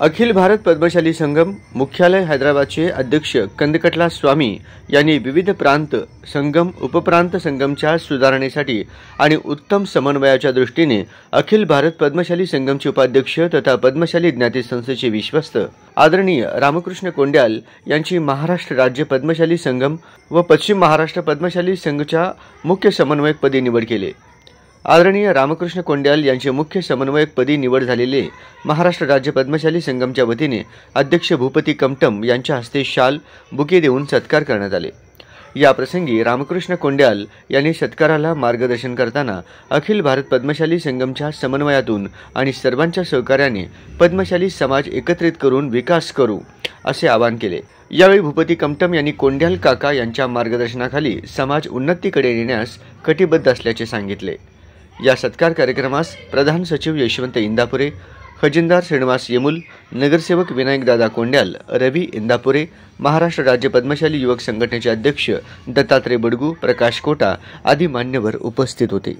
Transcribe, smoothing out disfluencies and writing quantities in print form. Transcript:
अखिल भारत पद्मशाली संगम मुख्यालय हैदराबादचे अध्यक्ष कंदकटला स्वामी यांनी विविध प्रांत संगम उपप्रांत संगमच्या सुधारणेसाठी आणि उत्तम समन्वयाच्या दृष्टीने अखिल भारत पद्मशाली संगमचे उपाध्यक्ष तथा पद्मशाली ज्ञाती संस्थेचे विश्वस्त आदरणीय रामकृष्ण कोंड्याल यांची महाराष्ट्र राज्य पद्मशाली संगम व पश्चिम महाराष्ट्र पद्मशाली संघच्या मुख्य समन्वयकपदी निवड केली। आदरणीय रामकृष्ण कोंड्याल यांचे मुख्य समन्वयकपदी निवड झालेले महाराष्ट्र राज्य पद्मशाली संगमच्या वतीने अध्यक्ष भूपती कमटम यांच्या हस्ते शाल बुके देऊन सत्कार करण्यात आले। या प्रसंगी रामकृष्ण कोंड्याल यांनी सत्काराला मार्गदर्शन करताना अखिल भारत पद्मशाली संगमच्या समन्वयातून आणि सर्वांच्या सहकार्याने पद्मशाली समाज एकत्रित करून विकास करू असे आवाहन केले। यावेळी भूपती कमटम यांनी कोंड्याल काका यांच्या मार्गदर्शनाखाली समाज उन्नतीकडे नेण्यास कटिबद्ध असल्याचे सांगितले। या सत्कार कार्यक्रमास प्रधान सचिव यशवंत इंदापुरे, खजिनदार श्रीनिवास येमुल, नगरसेवक विनायकदादा कोंड्याल, रवी इंदापुरे, महाराष्ट्र राज्य पद्मशाली युवक संघटनेचे अध्यक्ष दत्तात्रय बडगू, प्रकाश कोटा आदी मान्यवर उपस्थित होते।